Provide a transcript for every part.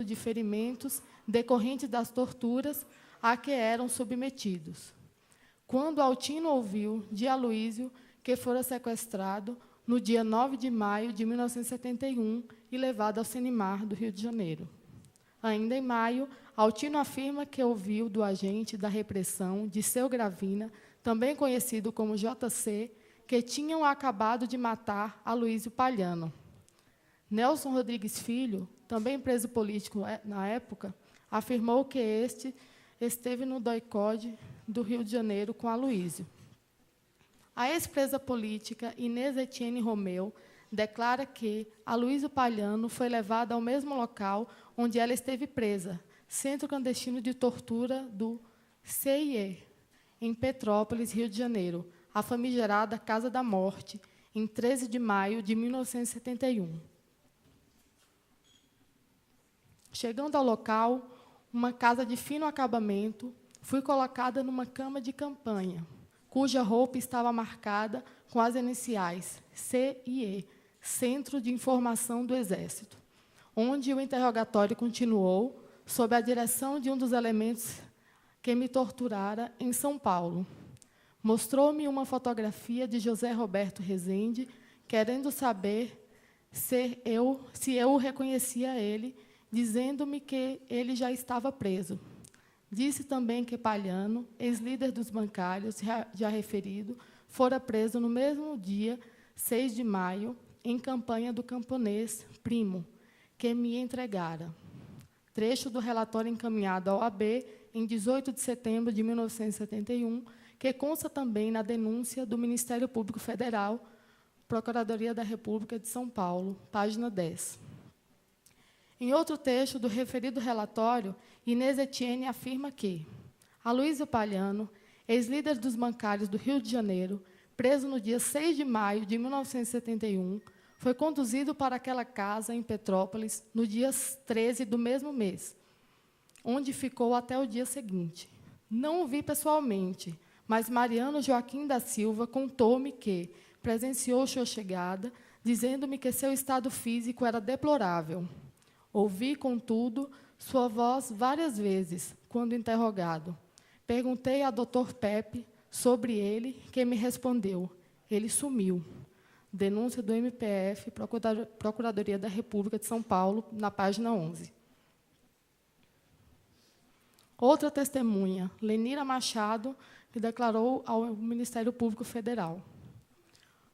de ferimentos decorrentes das torturas a que eram submetidos. Quando Altino ouviu de Aloísio que fora sequestrado no dia 9 de maio de 1971 e levado ao Senimar do Rio de Janeiro. Ainda em maio, Altino afirma que ouviu do agente da repressão, Disseu Gravina, também conhecido como JC, que tinham acabado de matar Aloísio Palhano. Nelson Rodrigues Filho, também preso político na época, afirmou que este esteve no doicode do Rio de Janeiro com Aloísio. A ex-presa política Inês Etienne Romeu declara que Aloísio Palhano foi levado ao mesmo local onde ela esteve presa, Centro Clandestino de Tortura do CIE, em Petrópolis, Rio de Janeiro, a famigerada Casa da Morte, em 13 de maio de 1971. Chegando ao local, uma casa de fino acabamento, fui colocada numa cama de campanha, cuja roupa estava marcada com as iniciais CIE, Centro de Informação do Exército, onde o interrogatório continuou sob a direção de um dos elementos que me torturara em São Paulo. Mostrou-me uma fotografia de José Roberto Rezende, querendo saber se eu o reconhecia ele, dizendo-me que ele já estava preso. Disse também que Palhano, ex-líder dos bancários, já referido, fora preso no mesmo dia, 6 de maio, em campanha do camponês Primo, que me entregara. Trecho do relatório encaminhado ao AB em 18 de setembro de 1971, que consta também na denúncia do Ministério Público Federal, Procuradoria da República de São Paulo, página 10. Em outro texto do referido relatório, Inês Etienne afirma que Aloísio Palhano, ex-líder dos bancários do Rio de Janeiro, preso no dia 6 de maio de 1971, foi conduzido para aquela casa em Petrópolis no dia 13 do mesmo mês, onde ficou até o dia seguinte. Não o vi pessoalmente, mas Mariano Joaquim da Silva contou-me que presenciou sua chegada, dizendo-me que seu estado físico era deplorável. Ouvi, contudo, sua voz várias vezes, quando interrogado. Perguntei a Dr. Pepe sobre ele, que me respondeu: ele sumiu. Denúncia do MPF, Procuradoria da República de São Paulo, na página 11. Outra testemunha, Lenira Machado, que declarou ao Ministério Público Federal.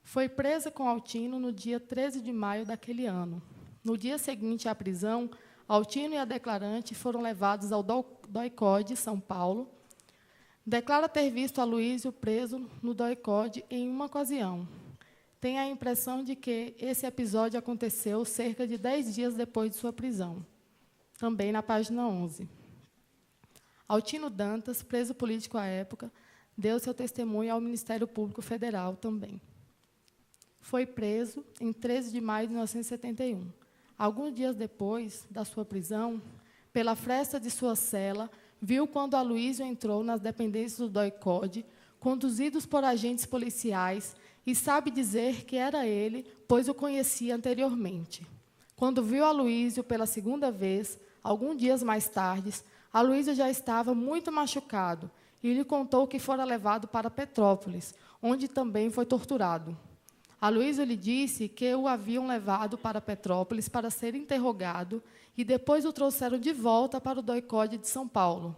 Foi presa com Altino no dia 13 de maio daquele ano. No dia seguinte à prisão, Altino e a declarante foram levados ao DOI-CODE, São Paulo. Declara ter visto Aloísio preso no DOI-CODE em uma ocasião. Tem a impressão de que esse episódio aconteceu cerca de 10 dias depois de sua prisão. Também na página 11. Altino Dantas, preso político à época, deu seu testemunho ao Ministério Público Federal também. Foi preso em 13 de maio de 1971. Alguns dias depois da sua prisão, pela fresta de sua cela, viu quando Aloísio entrou nas dependências do DOI-CODE, conduzidos por agentes policiais, e sabe dizer que era ele, pois o conhecia anteriormente. Quando viu Aloísio pela segunda vez, alguns dias mais tarde, Aloísio já estava muito machucado e lhe contou que fora levado para Petrópolis, onde também foi torturado. Aloísio lhe disse que o haviam levado para Petrópolis para ser interrogado e depois o trouxeram de volta para o DOI-CODE de São Paulo.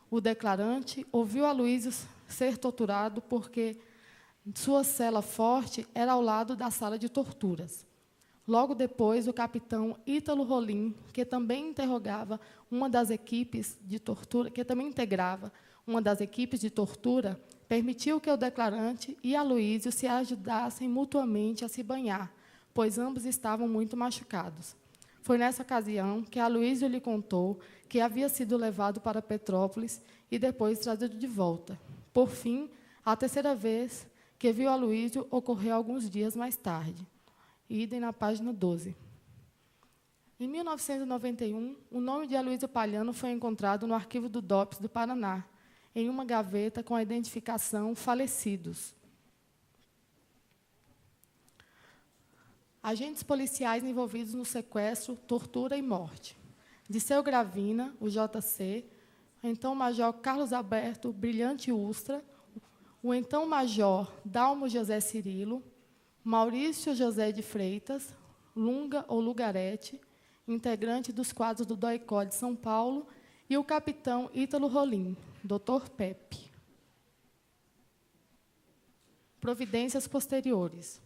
O declarante ouviu Aloísio ser torturado porque sua cela forte era ao lado da sala de torturas. Logo depois, o capitão Ítalo Rolim, que também interrogava uma das equipes de tortura, que também integrava uma das equipes de tortura, permitiu que o declarante e Aloísio se ajudassem mutuamente a se banhar, pois ambos estavam muito machucados. Foi nessa ocasião que Aloísio lhe contou que havia sido levado para Petrópolis e depois trazido de volta. Por fim, a terceira vez que viu Aloísio ocorreu alguns dias mais tarde. Idem na página 12. Em 1991, o nome de Aloísio Palhano foi encontrado no arquivo do DOPS do Paraná, em uma gaveta com a identificação falecidos. Agentes policiais envolvidos no sequestro, tortura e morte. Dirceu Gravina, o JC, o então Major Carlos Alberto Brilhante Ustra, o então Major Dalmo José Cirilo, Maurício José de Freitas, Lunga ou Lugarete, integrante dos quadros do DOI-CODE de São Paulo, e o capitão Ítalo Rolim, Dr. Pepe. Providências posteriores.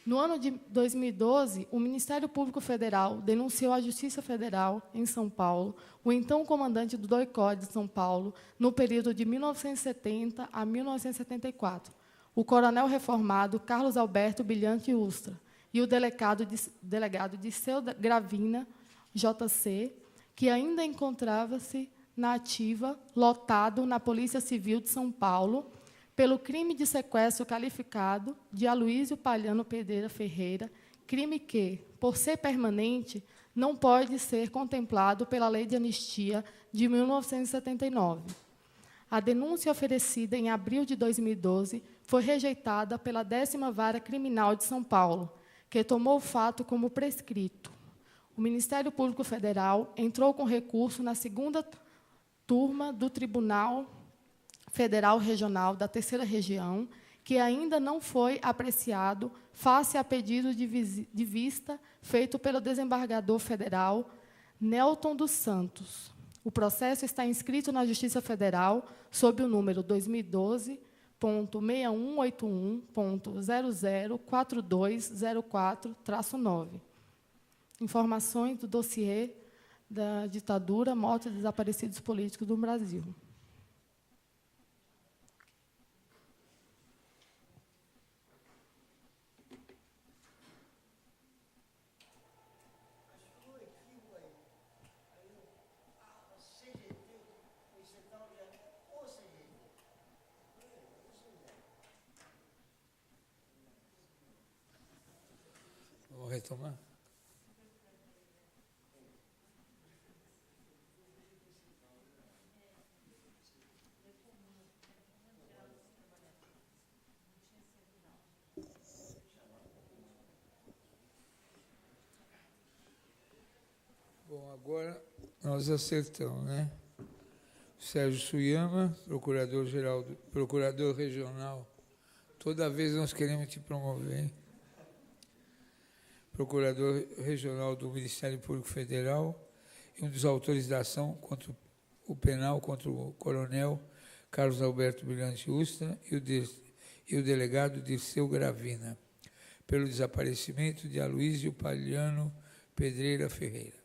No ano de 2012, o Ministério Público Federal denunciou à Justiça Federal, em São Paulo, o então comandante do DOI-CODE de São Paulo, no período de 1970 a 1974, o coronel reformado Carlos Alberto Brilhante Ustra, e o delegado Dirceu Gravina, JC, que ainda encontrava-se na ativa, lotado na Polícia Civil de São Paulo, pelo crime de sequestro qualificado de Aloísio Palhano Pedreira Ferreira, crime que, por ser permanente, não pode ser contemplado pela Lei de Anistia de 1979. A denúncia oferecida em abril de 2012 foi rejeitada pela 10ª Vara Criminal de São Paulo, que tomou o fato como prescrito. O Ministério Público Federal entrou com recurso na 2ª turma do Tribunal Federal Regional da 3ª Região, que ainda não foi apreciado face a pedido de vista feito pelo desembargador federal Nelton dos Santos. O processo está inscrito na Justiça Federal sob o número 2012.6181.004204-9. Informações do dossiê da ditadura, morte e desaparecidos políticos do Brasil. Vou retomar. Bom, agora nós acertamos, né? Sérgio Suyama, procurador regional. Toda vez nós queremos te promover, hein? Procurador regional do Ministério Público Federal e um dos autores da ação contra o penal contra o coronel Carlos Alberto Brilhante Ustra e o delegado Dirceu Gravina, pelo desaparecimento de Aloísio Palhano Pedreira Ferreira.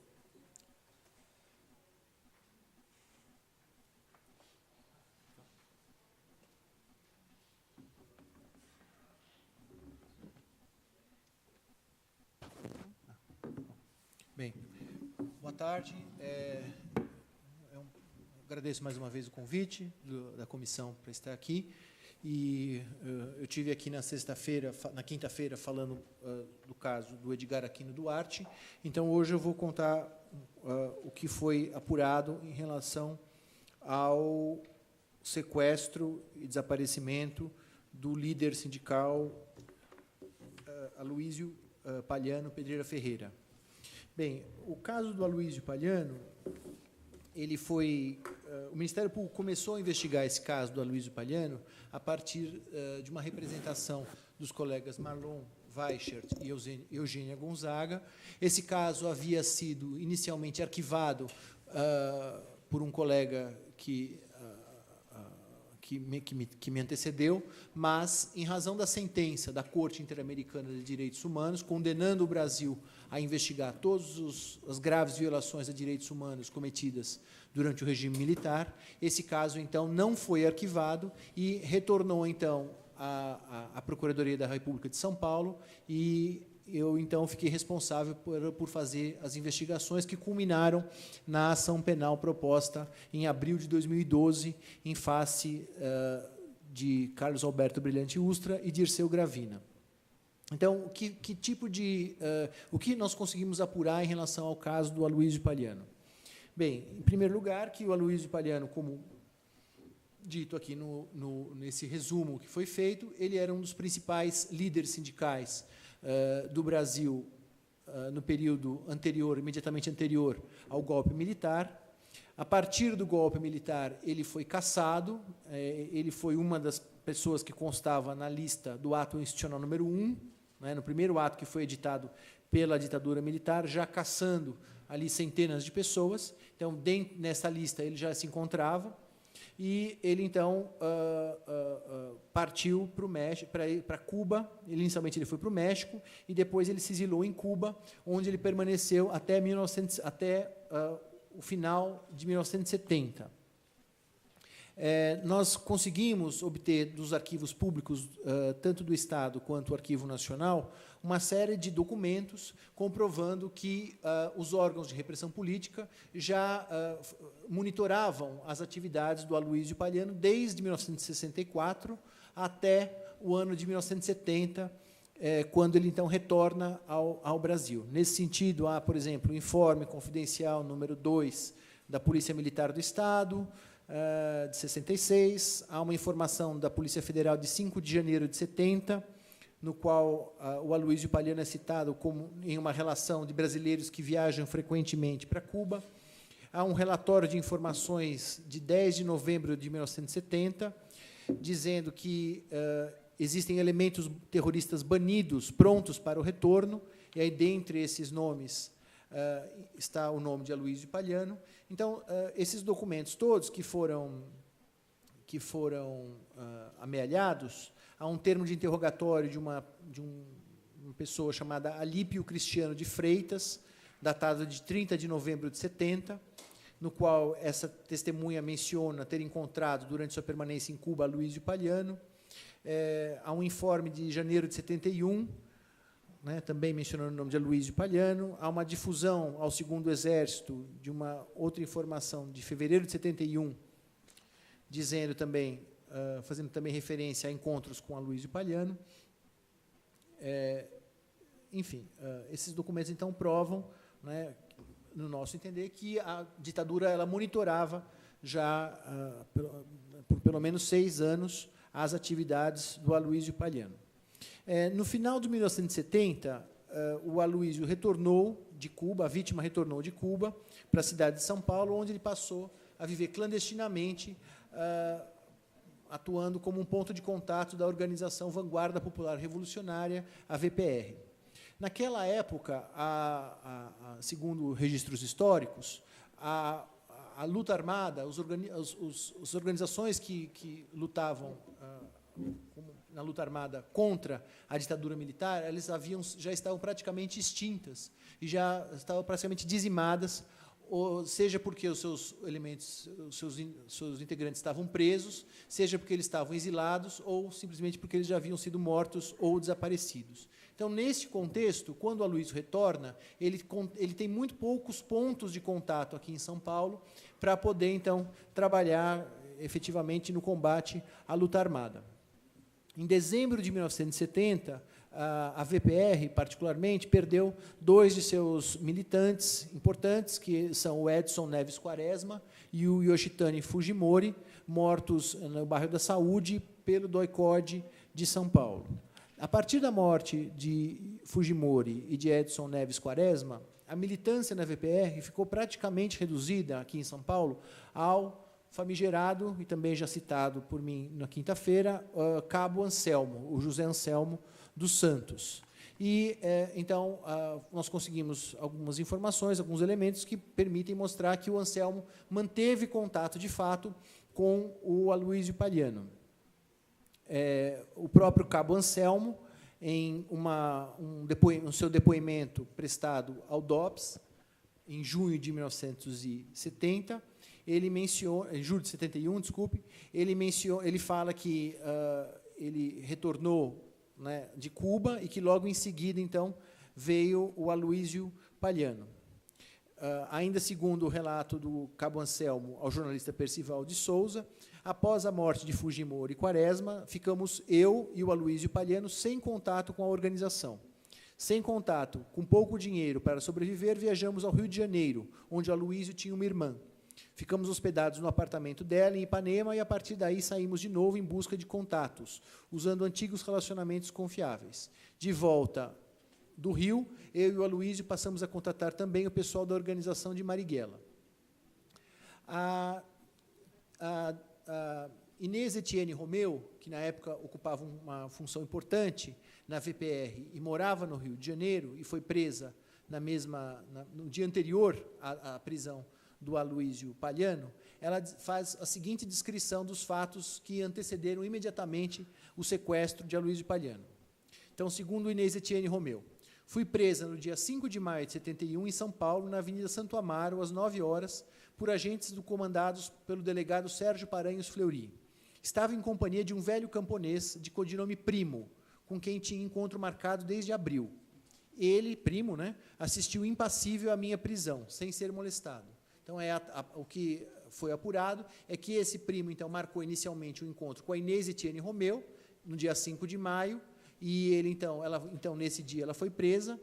Bem, boa tarde. Agradeço mais uma vez o convite da comissão para estar aqui. E eu tive aqui na quinta-feira, falando do caso do Edgar Aquino Duarte. Então, hoje eu vou contar o que foi apurado em relação ao sequestro e desaparecimento do líder sindical Aloísio Palhano Pedreira Ferreira. Bem, o caso do Aloísio Palhano, o Ministério Público começou a investigar esse caso do Aloísio Palhano a partir de uma representação dos colegas Marlon Weichert e Eugênia Gonzaga. Esse caso havia sido inicialmente arquivado por um colega que me antecedeu, mas, em razão da sentença da Corte Interamericana de Direitos Humanos, condenando o Brasil a investigar todas as graves violações a direitos humanos cometidas durante o regime militar, esse caso, então, não foi arquivado e retornou, então, à Procuradoria da República de São Paulo, e eu, então, fiquei responsável por fazer as investigações que culminaram na ação penal proposta em abril de 2012, em face de Carlos Alberto Brilhante Ustra e Dirceu Gravina. Então, o que nós conseguimos apurar em relação ao caso do Aloísio Palhano? Bem, em primeiro lugar, que o Aloísio Palhano, como dito aqui nesse resumo que foi feito, ele era um dos principais líderes sindicais do Brasil no período anterior, imediatamente anterior ao golpe militar. A partir do golpe militar, ele foi cassado, ele foi uma das pessoas que constava na lista do ato institucional número 1, no primeiro ato que foi editado pela ditadura militar, já cassando ali centenas de pessoas. Então, nessa lista, ele já se encontrava, e ele, então, partiu para o México, para Cuba. Inicialmente, ele foi para o México, e depois ele se exilou em Cuba, onde ele permaneceu até o final de 1970. Nós conseguimos obter dos arquivos públicos, tanto do Estado quanto do Arquivo Nacional, uma série de documentos comprovando que os órgãos de repressão política já monitoravam as atividades do Aloísio Palhano desde 1964 até o ano de 1970, quando ele, então, retorna ao Brasil. Nesse sentido, há, por exemplo, o informe confidencial número 2 da Polícia Militar do Estado, de 66, há uma informação da Polícia Federal de 5 de janeiro de 70, no qual o Aloísio Palhano é citado como em uma relação de brasileiros que viajam frequentemente para Cuba. Há um relatório de informações de 10 de novembro de 1970, dizendo que existem elementos terroristas banidos, prontos para o retorno, e aí, dentre esses nomes, está o nome de Aloísio Palhano. Então, esses documentos todos que foram amealhados, há um termo de interrogatório de uma pessoa chamada Alípio Cristiano de Freitas, datado de 30 de novembro de 70, no qual essa testemunha menciona ter encontrado, durante sua permanência em Cuba, Aloísio Palhano. Há um informe de janeiro de 71, também mencionando o nome de Aloísio Palhano. Há uma difusão ao Segundo Exército de uma outra informação de fevereiro de 71, dizendo também, fazendo também referência a encontros com Aloísio Palhano. Enfim, esses documentos, então, provam, no nosso entender, que a ditadura ela monitorava já, por pelo menos 6 anos, as atividades do Aloísio Palhano. No final de 1970, o Aloísio retornou de Cuba, a vítima retornou de Cuba para a cidade de São Paulo, onde ele passou a viver clandestinamente, atuando como um ponto de contato da Organização Vanguarda Popular Revolucionária, a VPR. Naquela época, segundo registros históricos, a luta armada, as organizações que lutavam na luta armada contra a ditadura militar, elas já estavam praticamente extintas e já estavam praticamente dizimadas, seja porque os seus elementos, seus integrantes estavam presos, seja porque eles estavam exilados, ou simplesmente porque eles já haviam sido mortos ou desaparecidos. Então, nesse contexto, quando o Aloísio retorna, ele tem muito poucos pontos de contato aqui em São Paulo para poder, então, trabalhar efetivamente no combate à luta armada. Em dezembro de 1970, a VPR, particularmente, perdeu 2 de seus militantes importantes, que são o Edson Neves Quaresma e o Yoshitani Fujimori, mortos no bairro da Saúde pelo DOI-CODE de São Paulo. A partir da morte de Fujimori e de Edson Neves Quaresma, a militância na VPR ficou praticamente reduzida, aqui em São Paulo, ao famigerado, e também já citado por mim na quinta-feira, Cabo Anselmo, o José Anselmo dos Santos. E, então, nós conseguimos algumas informações, alguns elementos que permitem mostrar que o Anselmo manteve contato, de fato, com o Aloísio Palhano. O próprio Cabo Anselmo, em um seu depoimento prestado ao DOPS, em junho de 1970, ele menciona, em julho de 71, desculpe, ele fala que ele retornou, de Cuba e que logo em seguida, então, veio o Aloísio Palhano. Ainda segundo o relato do Cabo Anselmo ao jornalista Percival de Souza, após a morte de Fujimori e Quaresma, ficamos eu e o Aloísio Palhano sem contato com a organização. Sem contato, com pouco dinheiro para sobreviver, viajamos ao Rio de Janeiro, onde o Aloísio tinha uma irmã. Ficamos hospedados no apartamento dela, em Ipanema, e, a partir daí, saímos de novo em busca de contatos, usando antigos relacionamentos confiáveis. De volta do Rio, eu e o Aloísio passamos a contratar também o pessoal da organização de Marighella. A Inês Etienne Romeu, que na época ocupava uma função importante na VPR e morava no Rio de Janeiro e foi presa no dia anterior à prisão do Aloísio Palhano, ela faz a seguinte descrição dos fatos que antecederam imediatamente o sequestro de Aloísio Palhano. Então, segundo Inês Etienne Romeu, fui presa no dia 5 de maio de 71 em São Paulo, na Avenida Santo Amaro, às 9 horas, por agentes comandados pelo delegado Sérgio Paranhos Fleury. Estava em companhia de um velho camponês de codinome Primo, com quem tinha encontro marcado desde abril. Ele, Primo, né, assistiu impassível à minha prisão, sem ser molestado. Então, o que foi apurado é que esse Primo, então, marcou inicialmente o encontro com a Inês Etienne Romeu, no dia 5 de maio, e ele, então, nesse dia, ela foi presa,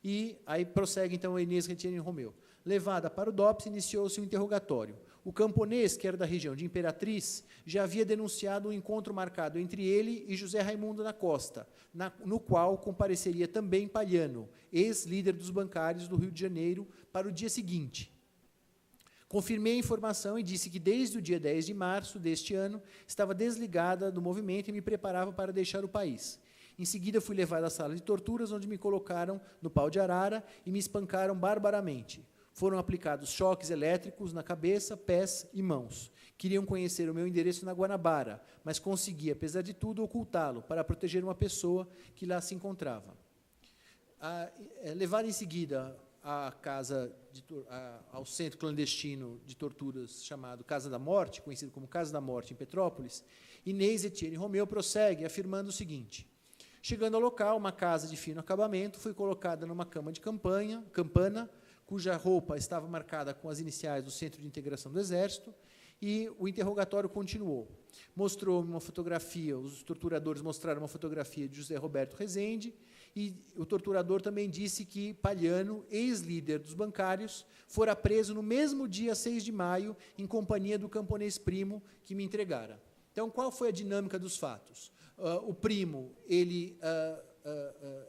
e aí prossegue, então, a Inês Etienne Romeu. Levada para o DOPS, iniciou-se o interrogatório. O camponês, que era da região de Imperatriz, já havia denunciado um encontro marcado entre ele e José Raimundo da Costa, no qual compareceria também Palhano, ex-líder dos bancários do Rio de Janeiro, para o dia seguinte. Confirmei a informação e disse que, desde o dia 10 de março deste ano, estava desligada do movimento e me preparava para deixar o país. Em seguida, fui levado à sala de torturas, onde me colocaram no pau de arara e me espancaram barbaramente. Foram aplicados choques elétricos na cabeça, pés e mãos. Queriam conhecer o meu endereço na Guanabara, mas consegui, apesar de tudo, ocultá-lo para proteger uma pessoa que lá se encontrava. Levado em seguida ao centro clandestino de torturas chamado Casa da Morte, conhecido como Casa da Morte, em Petrópolis, Inês Etienne Romeu prossegue afirmando o seguinte: chegando ao local, uma casa de fino acabamento, fui colocada numa cama de campana, cuja roupa estava marcada com as iniciais do Centro de Integração do Exército, e o interrogatório continuou. Mostrou-me uma fotografia, os torturadores mostraram uma fotografia de José Roberto Rezende, e o torturador também disse que Palhano, ex-líder dos bancários, fora preso no mesmo dia 6 de maio, em companhia do camponês Primo, que me entregara. Então, qual foi a dinâmica dos fatos? O Primo, ele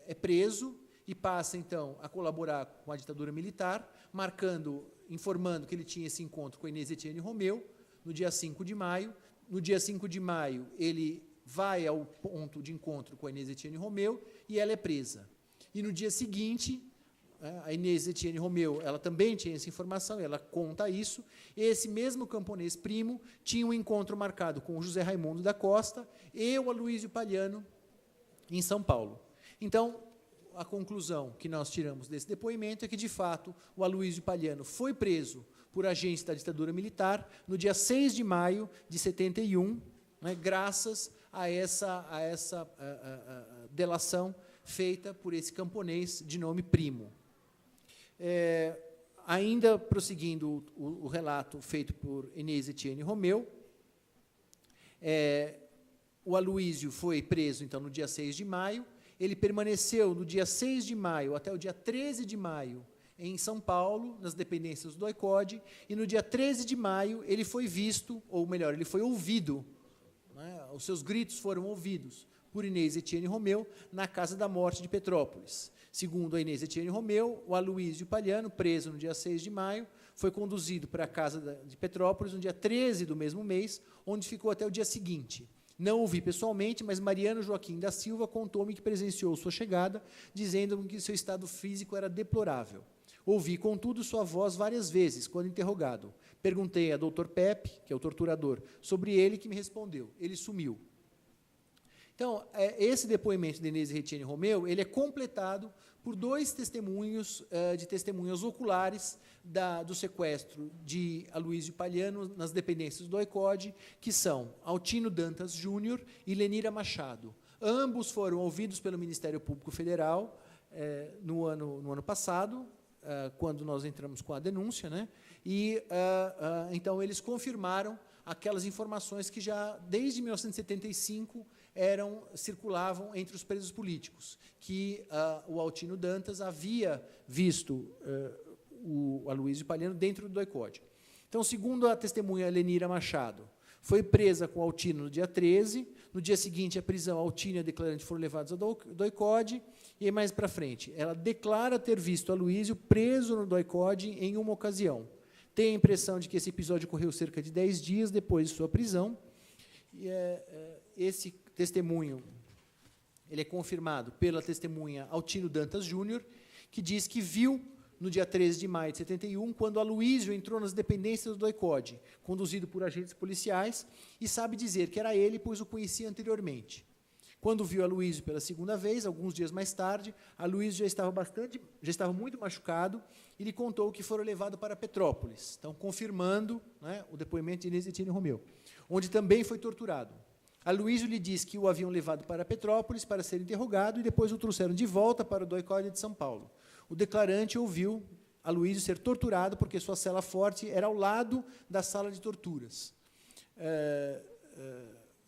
é preso e passa, então, a colaborar com a ditadura militar, informando que ele tinha esse encontro com a Inês Etienne Romeu, no dia 5 de maio. No dia 5 de maio, ele vai ao ponto de encontro com a Inês Etienne Romeu e ela é presa. E, no dia seguinte, a Inês Etienne Romeu, ela também tinha essa informação, ela conta isso. Esse mesmo camponês Primo tinha um encontro marcado com o José Raimundo da Costa e o Aloísio Palhano, em São Paulo. Então, a conclusão que nós tiramos desse depoimento é que, de fato, o Aloísio Palhano foi preso por agentes da ditadura militar no dia 6 de maio de 71, né, graças a essa delação feita por esse camponês de nome Primo. Ainda prosseguindo o relato feito por Inês Etienne Romeu, o Aloísio foi preso, então, no dia 6 de maio, ele permaneceu do dia 6 de maio até o dia 13 de maio em São Paulo, nas dependências do DOI-CODE, e no dia 13 de maio ele foi visto, ou melhor, ele foi ouvido, né, os seus gritos foram ouvidos por Inês Etienne Romeu na Casa da Morte de Petrópolis. Segundo a Inês Etienne Romeu, o Aloísio Palhano, preso no dia 6 de maio, foi conduzido para a Casa de Petrópolis no dia 13 do mesmo mês, onde ficou até o dia seguinte. Não o vi pessoalmente, mas Mariano Joaquim da Silva contou-me que presenciou sua chegada, dizendo que seu estado físico era deplorável. Ouvi, contudo, sua voz várias vezes, quando interrogado. Perguntei a Dr. Pepe, que é o torturador, sobre ele, que me respondeu. Ele sumiu. Então, esse depoimento de Inês Etienne Romeu, ele é completado por dois testemunhos, de testemunhas oculares do sequestro de Aloísio Palhano nas dependências do DOI-CODE, que são Altino Dantas Júnior e Lenira Machado. Ambos foram ouvidos pelo Ministério Público Federal no ano passado, quando nós entramos com a denúncia, né? E então eles confirmaram aquelas informações que já desde 1975 circulavam entre os presos políticos, que o Altino Dantas havia visto o Aloísio Palhano dentro do DOI-CODE. Então, segundo a testemunha Lenira Machado, foi presa com o Altino no dia 13, no dia seguinte à prisão, Altino e a declarante foram levados ao DOI-CODE, E aí, mais para frente, ela declara ter visto Aloysio preso no DOI-CODE em uma ocasião. Tem a impressão de que esse episódio ocorreu cerca de 10 dias depois de sua prisão. E esse testemunho ele é confirmado pela testemunha Altino Dantas Júnior, que diz que viu, no dia 13 de maio de 71, quando Aloysio entrou nas dependências do DOI-CODE, conduzido por agentes policiais, e sabe dizer que era ele, pois o conhecia anteriormente. Quando viu Aloysio pela segunda vez, alguns dias mais tarde, Aloysio já estava muito machucado e lhe contou que fora levado para Petrópolis, então confirmando, né, o depoimento de Inês Etínio Romeu, onde também foi torturado. Aloysio lhe disse que o haviam levado para Petrópolis para ser interrogado e depois o trouxeram de volta para o DOI-CODE de São Paulo. O declarante ouviu Aloysio ser torturado porque sua cela forte era ao lado da sala de torturas.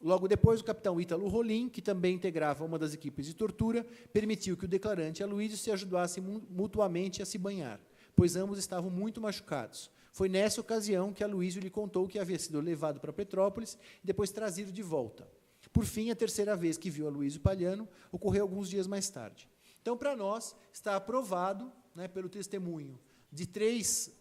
Logo depois, o capitão Ítalo Rolim, que também integrava uma das equipes de tortura, permitiu que o declarante e Aloysio se ajudassem mutuamente a se banhar, pois ambos estavam muito machucados. Foi nessa ocasião que Aloysio lhe contou que havia sido levado para Petrópolis e depois trazido de volta. Por fim, a terceira vez que viu Aloysio Palhano ocorreu alguns dias mais tarde. Então, para nós, está aprovado, né, pelo testemunho de 3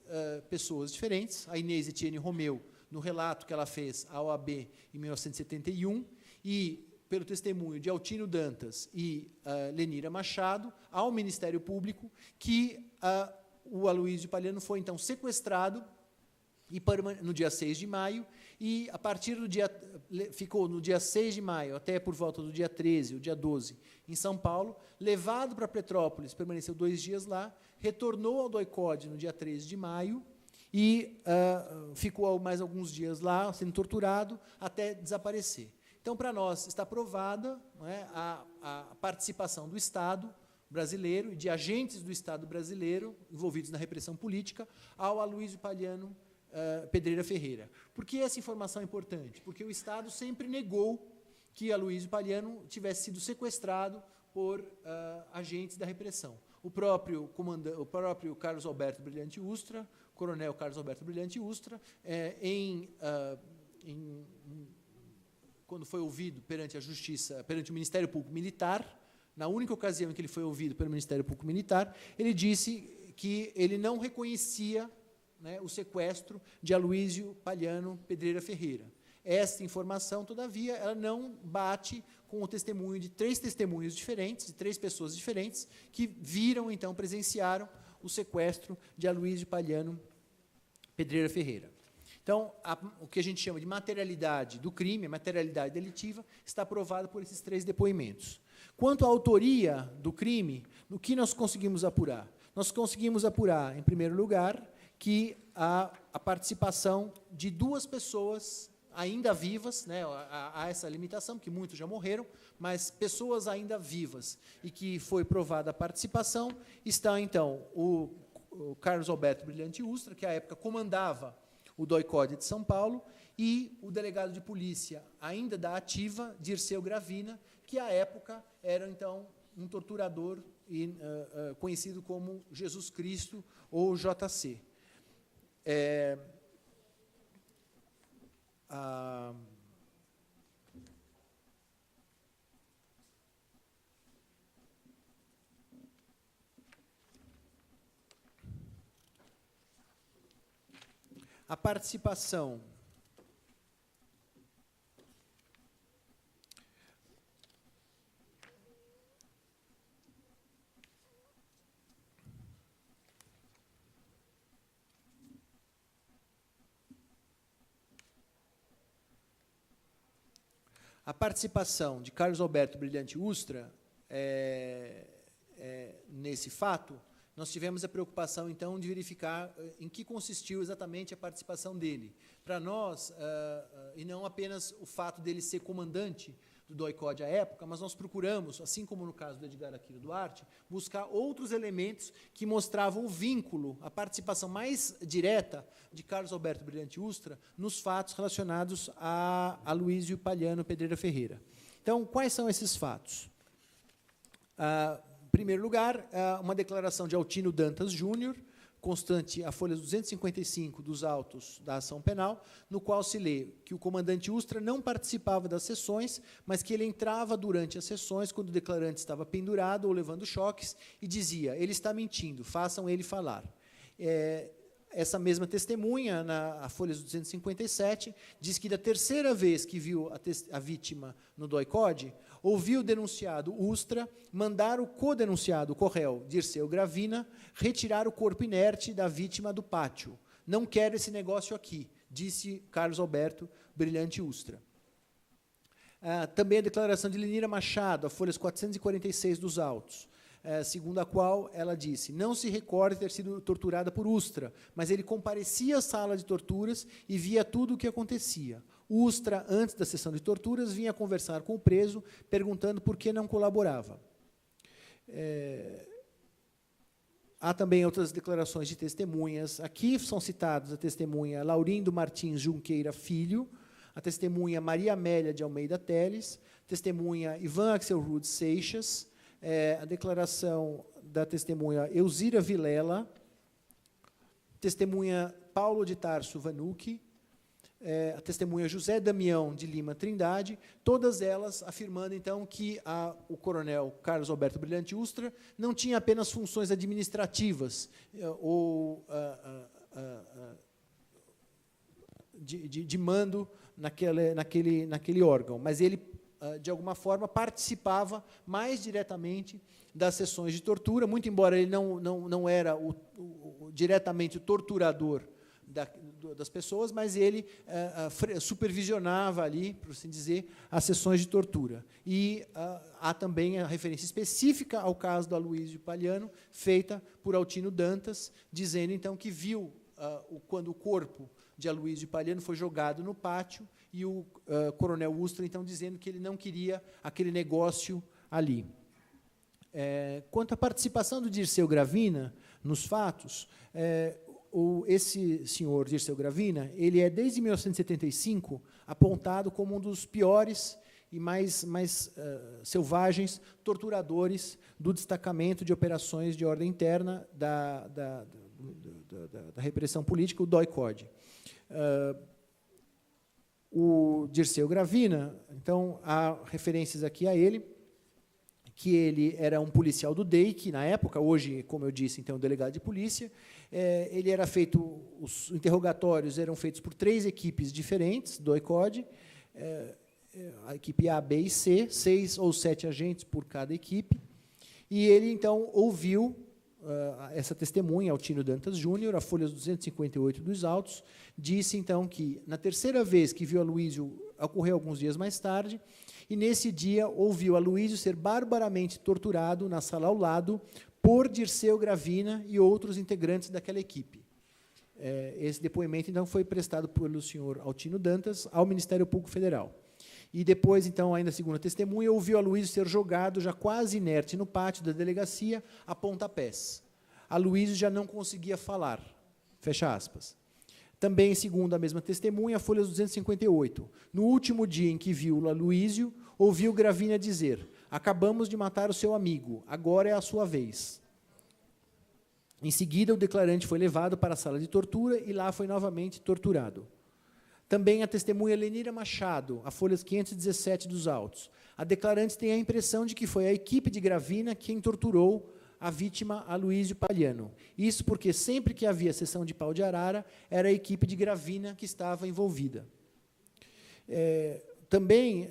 pessoas diferentes, a Inês Etínio Romeu, no relato que ela fez à OAB em 1971, e pelo testemunho de Altino Dantas e Lenira Machado, ao Ministério Público, que o Aloysio Palhano foi, então, sequestrado e no dia 6 de maio, e a partir do dia... ficou no dia 6 de maio, até por volta do dia 13, o dia 12, em São Paulo, levado para Petrópolis, permaneceu 2 dias lá, retornou ao DOI-CODE no dia 13 de maio, e ficou mais alguns dias lá, sendo torturado, até desaparecer. Então, para nós, está provada, não é, a participação do Estado brasileiro e de agentes do Estado brasileiro envolvidos na repressão política ao Aloysio Palhano Pedreira Ferreira. Por que essa informação é importante? Porque o Estado sempre negou que Aloysio Palhano tivesse sido sequestrado por agentes da repressão. O próprio Carlos Alberto Brilhante Ustra, coronel Carlos Alberto Brilhante Ustra, quando foi ouvido perante a Justiça, perante o Ministério Público Militar, na única ocasião em que ele foi ouvido pelo Ministério Público Militar, ele disse que ele não reconhecia, né, o sequestro de Aloysio Palhano Pedreira Ferreira. Essa informação, todavia, ela não bate com o testemunho de 3 testemunhos diferentes, de 3 pessoas diferentes, que viram, então, presenciaram o sequestro de Aloysio Palhano Pedreira Ferreira. Então, o que a gente chama de materialidade do crime, a materialidade delitiva, está provada por esses 3 depoimentos. Quanto à autoria do crime, no que nós conseguimos apurar? Nós conseguimos apurar, em primeiro lugar, que a participação de 2 pessoas ainda vivas, né, há essa limitação, que muitos já morreram, mas pessoas ainda vivas, e que foi provada a participação, está, então, o Carlos Alberto Brilhante Ustra, que, à época, comandava o DOI-CODE de São Paulo, e o delegado de polícia, ainda da ativa, Dirceu Gravina, que, à época, era, então, um torturador conhecido como Jesus Cristo, ou JC. A participação de Carlos Alberto Brilhante Ustra nesse fato, nós tivemos a preocupação, então, de verificar em que consistiu exatamente a participação dele. Para nós, e não apenas o fato dele ser comandante do DOI-CODE à época, mas nós procuramos, assim como no caso do Edgar Aquino Duarte, buscar outros elementos que mostravam o vínculo, a participação mais direta de Carlos Alberto Brilhante Ustra nos fatos relacionados a Aloysio Palhano Pedreira Ferreira. Então, quais são esses fatos? Em primeiro lugar, uma declaração de Altino Dantas Júnior, constante a folha 255 dos autos da ação penal, no qual se lê que o comandante Ustra não participava das sessões, mas que ele entrava durante as sessões, quando o declarante estava pendurado ou levando choques, e dizia: ele está mentindo, façam ele falar. Essa mesma testemunha, na folha 257, diz que da terceira vez que viu a vítima no DOI-CODE, ouviu o denunciado Ustra mandar o codenunciado, o réu, Dirceu Gravina, retirar o corpo inerte da vítima do pátio. Não quero esse negócio aqui, disse Carlos Alberto Brilhante Ustra. Também a declaração de Lenira Machado, a folhas 446 dos autos, segundo a qual ela disse: não se recorda ter sido torturada por Ustra, mas ele comparecia à sala de torturas e via tudo o que acontecia. Ustra, antes da sessão de torturas, vinha conversar com o preso, perguntando por que não colaborava. Há também outras declarações de testemunhas. Aqui são citados a testemunha Laurindo Martins Junqueira Filho, a testemunha Maria Amélia de Almeida Teles, testemunha Ivan Axel Rude Seixas, a declaração da testemunha Elzira Vilela, testemunha Paulo de Tarso Vanucci, a testemunha José Damião de Lima Trindade, todas elas afirmando, então, que o coronel Carlos Alberto Brilhante Ustra não tinha apenas funções administrativas ou de mando naquele órgão, mas ele, de alguma forma, participava mais diretamente das sessões de tortura, muito embora ele não era diretamente o torturador das pessoas, mas ele supervisionava ali, por assim dizer, as sessões de tortura. E há também a referência específica ao caso do Aloísio Palhano, feita por Altino Dantas, dizendo, então, que viu quando o corpo de Aloísio Palhano foi jogado no pátio, e o coronel Ustra, então, dizendo que ele não queria aquele negócio ali. Quanto à participação do Dirceu Gravina nos fatos, esse senhor Dirceu Gravina, ele é, desde 1975, apontado como um dos piores e mais selvagens torturadores do destacamento de operações de ordem interna da repressão política, o DOI-CODE. O Dirceu Gravina, então, há referências aqui a ele, que ele era um policial do DEIC, na época, hoje, como eu disse, então, delegado de polícia. Ele era feito, os interrogatórios eram feitos por 3 equipes diferentes, do DOI-CODE, a equipe A, B e C, 6 ou 7 agentes por cada equipe, e ele, então, ouviu essa testemunha, Altino Dantas Júnior, a folha 258 dos autos, disse, então, que, na terceira vez que viu Aloísio, ocorreu alguns dias mais tarde, e, nesse dia, ouviu Aloísio ser barbaramente torturado na sala ao lado por Dirceu Gravina e outros integrantes daquela equipe. Esse depoimento, então, foi prestado pelo senhor Altino Dantas ao Ministério Público Federal. E depois, então, ainda a segunda testemunha, ouviu Aloísio ser jogado, já quase inerte, no pátio da delegacia, a pontapés. Aloísio já não conseguia falar. Fecha aspas. Também, segundo a mesma testemunha, a folha 258. No último dia em que viu Aloísio, ouviu Gravina dizer: acabamos de matar o seu amigo, agora é a sua vez. Em seguida, o declarante foi levado para a sala de tortura e lá foi novamente torturado. Também a testemunha Lenira Machado, a folhas 517 dos autos. A declarante tem a impressão de que foi a equipe de Gravina quem torturou a vítima Aloísio Palhano. Isso porque, sempre que havia sessão de pau de arara, era a equipe de Gravina que estava envolvida. Também,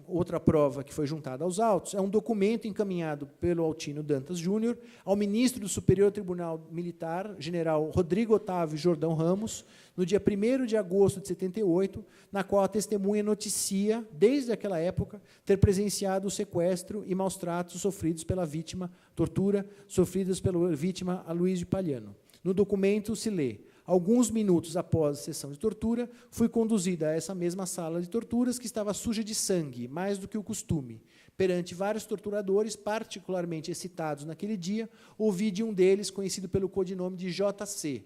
outra prova que foi juntada aos autos é um documento encaminhado pelo Altino Dantas Júnior ao ministro do Superior Tribunal Militar, general Rodrigo Otávio Jordão Ramos, no dia 1º de agosto de 78, na qual a testemunha noticia, desde aquela época, ter presenciado o sequestro e maus-tratos sofridos pela vítima, tortura sofridas pela vítima Aloísio Palhano. No documento se lê: alguns minutos após a sessão de tortura, fui conduzida a essa mesma sala de torturas que estava suja de sangue, mais do que o costume. Perante vários torturadores, particularmente excitados naquele dia, ouvi de um deles, conhecido pelo codinome de JC,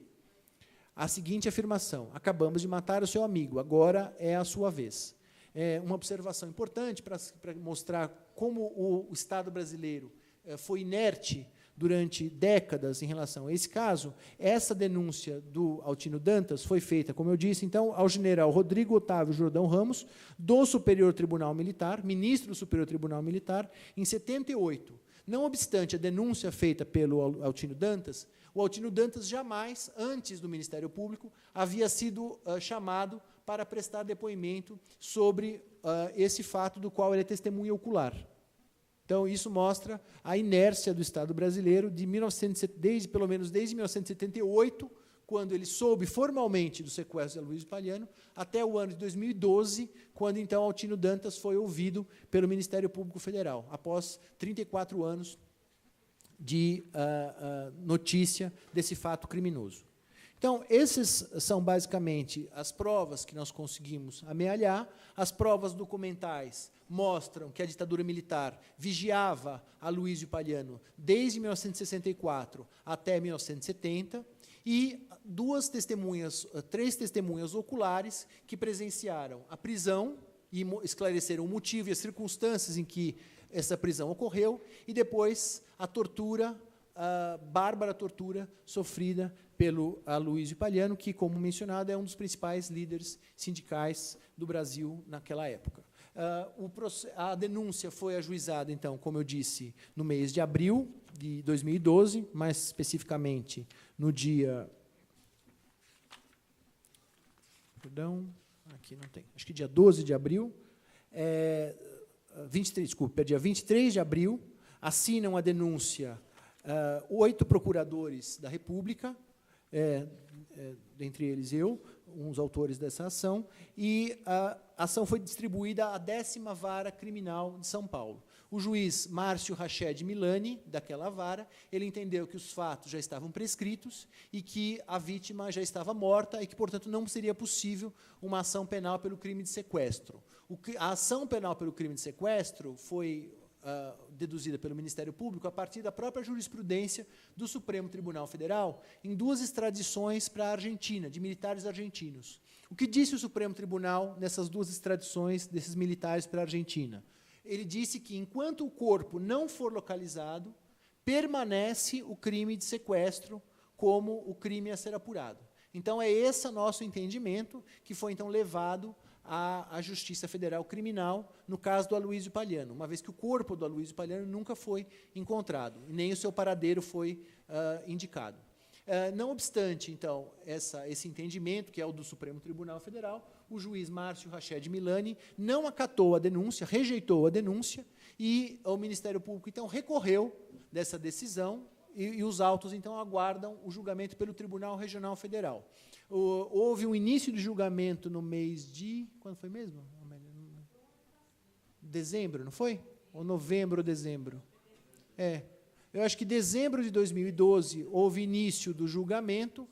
a seguinte afirmação: acabamos de matar o seu amigo, agora é a sua vez. Uma observação importante para mostrar como o Estado brasileiro foi inerte durante décadas em relação a esse caso, essa denúncia do Altino Dantas foi feita, como eu disse, então, ao general Rodrigo Otávio Jordão Ramos, do Superior Tribunal Militar, ministro do Superior Tribunal Militar, em 78. Não obstante a denúncia feita pelo Altino Dantas, o Altino Dantas jamais, antes do Ministério Público, havia sido chamado para prestar depoimento sobre esse fato do qual ele é testemunha ocular. Então, isso mostra a inércia do Estado brasileiro pelo menos desde 1978, quando ele soube formalmente do sequestro de Aloysio Paliano, até o ano de 2012, quando, então, Altino Dantas foi ouvido pelo Ministério Público Federal, após 34 anos de notícia desse fato criminoso. Então, esses são basicamente as provas que nós conseguimos amealhar. As provas documentais mostram que a ditadura militar vigiava Aloysio Paliano desde 1964 até 1970, e três testemunhas oculares que presenciaram a prisão e esclareceram o motivo e as circunstâncias em que essa prisão ocorreu, e depois a tortura, a bárbara tortura sofrida pelo Aloysio Paliano, que, como mencionado, é um dos principais líderes sindicais do Brasil naquela época. A denúncia foi ajuizada, então, como eu disse, no mês de abril de 2012, mais especificamente no dia... Perdão, aqui não tem. Acho que dia 12 de abril. 23 de abril, assinam a denúncia 8 procuradores da República, dentre eles eu, uns autores dessa ação, e a ação foi distribuída à 10ª Vara Criminal de São Paulo. O juiz Márcio Rached Milani, daquela vara, ele entendeu que os fatos já estavam prescritos e que a vítima já estava morta e que, portanto, não seria possível uma ação penal pelo crime de sequestro. A ação penal pelo crime de sequestro foi deduzida pelo Ministério Público a partir da própria jurisprudência do Supremo Tribunal Federal em 2 extradições para a Argentina, de militares argentinos. O que disse o Supremo Tribunal nessas 2 extradições desses militares para a Argentina? Ele disse que, enquanto o corpo não for localizado, permanece o crime de sequestro como o crime a ser apurado. Então, é esse nosso entendimento que foi, então, levado à Justiça Federal Criminal, no caso do Aloysio Paliano, uma vez que o corpo do Aloysio Paliano nunca foi encontrado, nem o seu paradeiro foi indicado. Não obstante, então, esse entendimento, que é o do Supremo Tribunal Federal, o juiz Márcio Rached Milani não acatou a denúncia, rejeitou a denúncia, e o Ministério Público, então, recorreu dessa decisão, e os autos, então, aguardam o julgamento pelo Tribunal Regional Federal. Houve um início de julgamento no mês de... Quando foi mesmo? Dezembro, não foi? Ou novembro ou dezembro? Eu acho que em dezembro de 2012 houve início do julgamento.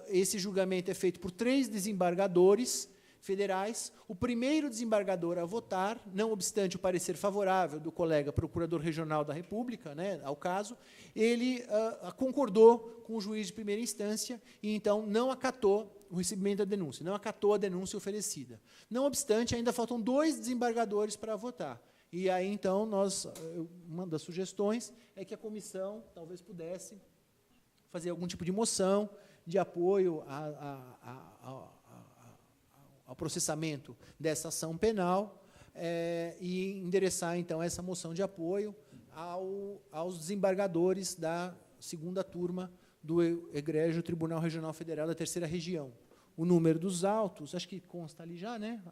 Esse julgamento é feito por 3 desembargadores federais. O primeiro desembargador a votar, não obstante o parecer favorável do colega procurador regional da República, ao caso, ele concordou com o juiz de primeira instância e, então, não acatou o recebimento da denúncia, não acatou a denúncia oferecida. Não obstante, ainda faltam 2 desembargadores para votar. E aí, então, uma das sugestões é que a comissão talvez pudesse fazer algum tipo de moção de apoio ao processamento dessa ação penal e endereçar, então, essa moção de apoio aos desembargadores da 2ª turma do Egrégio Tribunal Regional Federal da 3ª Região. O número dos autos, acho que consta ali já, né?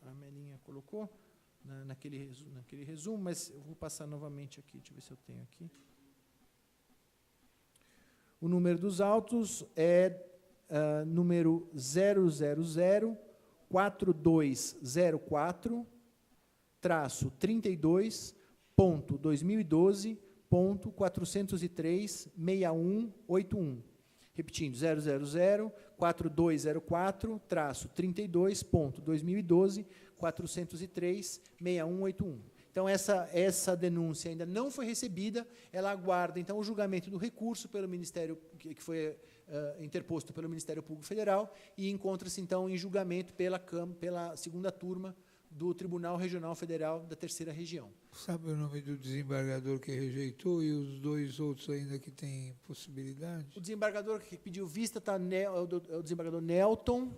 A Melinha colocou naquele resumo, mas eu vou passar novamente aqui, deixa eu ver se eu tenho aqui. O número dos autos é número 0004204.2012.403.6181. Repetindo, 0004204.2012.403.6181. Então, essa denúncia ainda não foi recebida, ela aguarda, então, o julgamento do recurso pelo Ministério, que foi interposto pelo Ministério Público Federal, e encontra-se, então, em julgamento pela 2ª turma do Tribunal Regional Federal da Terceira Região. Sabe o nome do desembargador que rejeitou e os dois outros ainda que têm possibilidade? O desembargador que pediu vista é o desembargador Nelton.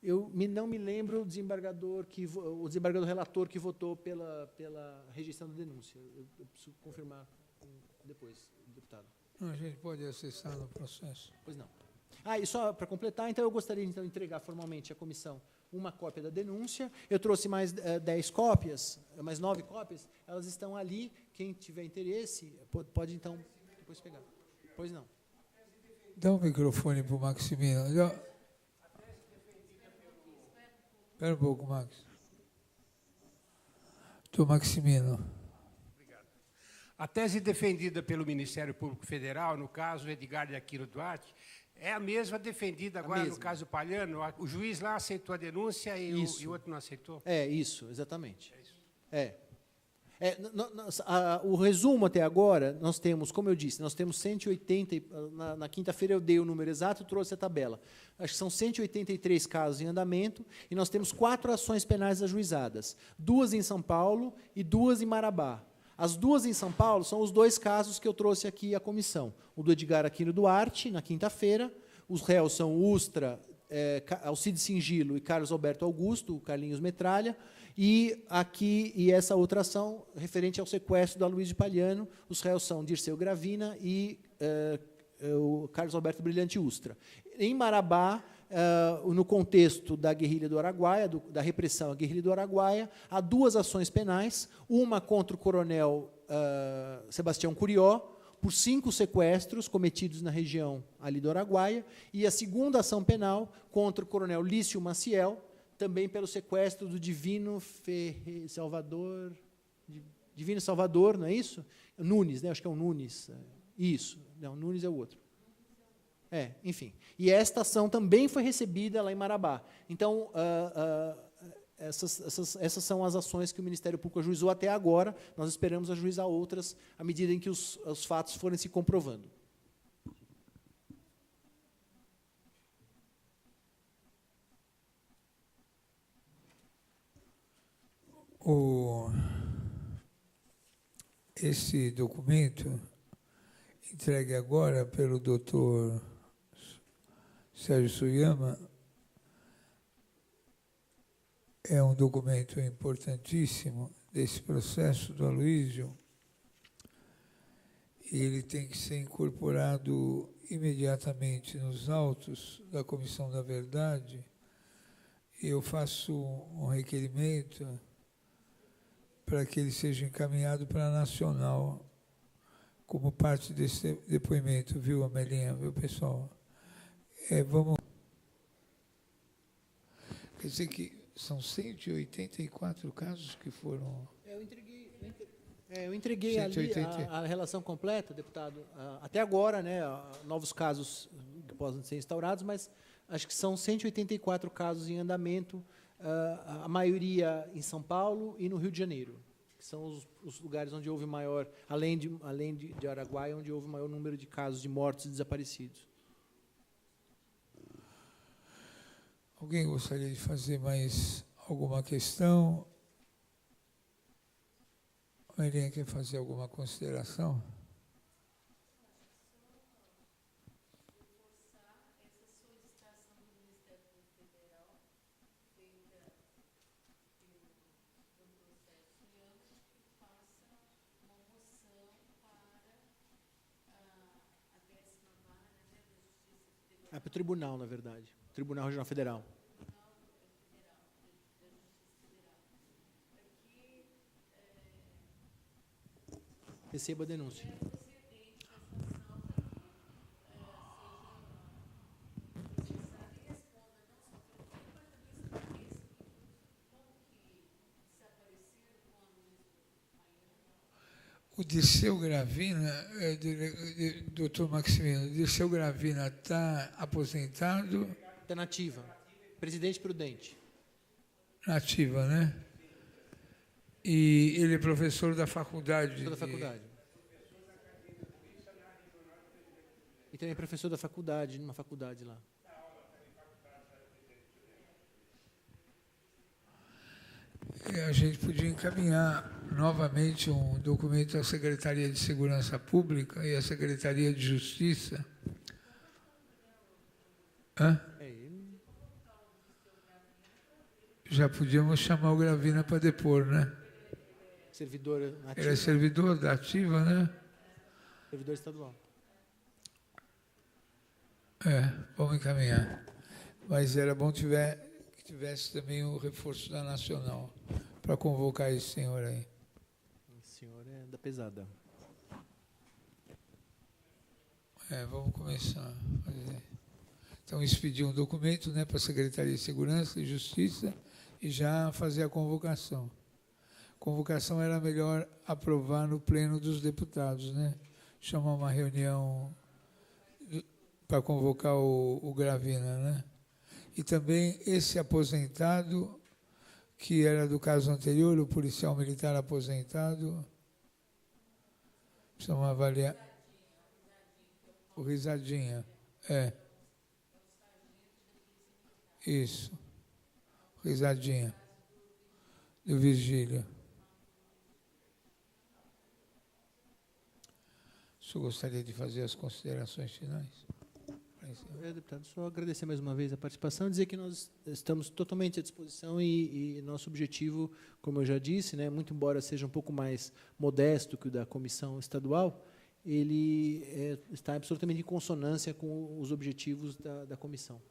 Não me lembro o desembargador relator que votou pela rejeição da denúncia. Eu preciso confirmar depois, deputado. Não, a gente pode acessar no processo. Pois não. E só para completar, então, eu gostaria de entregar formalmente à comissão uma cópia da denúncia. Eu trouxe mais 10 cópias, mais 9 cópias. Elas estão ali. Quem tiver interesse, pode então, depois pegar. Pois não. Dá um microfone para o Maximino. Espera um pouco, Max. Doutor Maximino. Obrigado. A tese defendida pelo Ministério Público Federal, no caso Edgar de Aquino Duarte, é a mesma defendida agora no caso Palhano. O juiz lá aceitou a denúncia e o outro não aceitou? Isso, exatamente. O resumo até agora, nós temos, como eu disse, nós temos 180, na quinta-feira eu dei o número exato e trouxe a tabela. Acho que são 183 casos em andamento e nós temos 4 ações penais ajuizadas, 2 em São Paulo e 2 em Marabá. As 2 em São Paulo são os 2 casos que eu trouxe aqui à comissão. O do Edgar Aquino Duarte, na quinta-feira, os réus são Ustra, Alcides Singilo e Carlos Alberto Augusto, o Carlinhos Metralha, e essa outra ação, referente ao sequestro da Luiz de Palhano, os réus são Dirceu Gravina e o Carlos Alberto Brilhante Ustra. Em Marabá, no contexto da guerrilha do Araguaia, da repressão à guerrilha do Araguaia, há 2 ações penais, uma contra o coronel Sebastião Curió, por 5 sequestros cometidos na região ali do Araguaia, e a segunda ação penal contra o coronel Lício Maciel, também pelo sequestro do Divino Salvador, não é isso? Nunes, né? Acho que é o Nunes. Isso. Não, Nunes é o outro. Enfim. E esta ação também foi recebida lá em Marabá. Então, essas são as ações que o Ministério Público ajuizou até agora. Nós esperamos ajuizar outras à medida em que os fatos forem se comprovando. Esse documento, entregue agora pelo doutor Sérgio Suyama, é um documento importantíssimo desse processo do Aloysio. E ele tem que ser incorporado imediatamente nos autos da Comissão da Verdade. Eu faço um requerimento para que ele seja encaminhado para a Nacional, como parte desse depoimento, viu, Amelinha, viu, pessoal? Vamos... Quer dizer que são 184 casos que foram... Eu entreguei ali a relação completa, deputado. Até agora, né, novos casos que possam ser instaurados, mas acho que são 184 casos em andamento, a maioria em São Paulo e no Rio de Janeiro, que são os lugares onde houve maior, além de Araguaia, onde houve maior número de casos de mortos e desaparecidos. Alguém gostaria de fazer mais alguma questão? A Maria quer fazer alguma consideração? Para o tribunal, na verdade. Tribunal Regional Federal. Receba a denúncia. O Dirceu Gravina, doutor Maximino, Dirceu Gravina está aposentado? Está nativa. Presidente prudente. Nativa, né? E ele é professor da faculdade. Professor da faculdade. E também é professor da faculdade, numa faculdade lá. A gente podia encaminhar novamente um documento à Secretaria de Segurança Pública e à Secretaria de Justiça. Hã? Já podíamos chamar o Gravina para depor, né? Servidor ativo. Ele é servidor da ativa, né? Servidor estadual. Vamos encaminhar. Mas era bom que tivesse também o reforço da Nacional para convocar esse senhor aí. Esse senhor é da pesada. Vamos começar a fazer. Então, expedir um documento, né, para a Secretaria de Segurança e Justiça e já fazer a convocação. Convocação era melhor aprovar no pleno dos deputados, né? Chamar uma reunião para convocar o Gravina, né? E também esse aposentado, que era do caso anterior, o policial militar aposentado, precisamos avaliar. O Risadinha, Isso. Risadinha. Do Virgílio. O senhor gostaria de fazer as considerações finais? Deputado, só agradecer mais uma vez a participação, dizer que nós estamos totalmente à disposição e nosso objetivo, como eu já disse, né, muito embora seja um pouco mais modesto que o da comissão estadual, ele está absolutamente em consonância com os objetivos da comissão.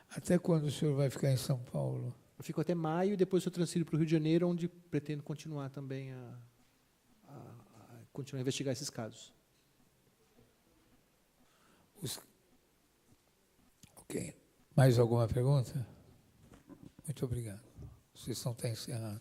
Até quando o senhor vai ficar em São Paulo? Eu fico até maio e depois eu transfiro para o Rio de Janeiro, onde pretendo continuar também continuar a investigar esses casos. Ok. Mais alguma pergunta? Muito obrigado. A sessão está encerrada.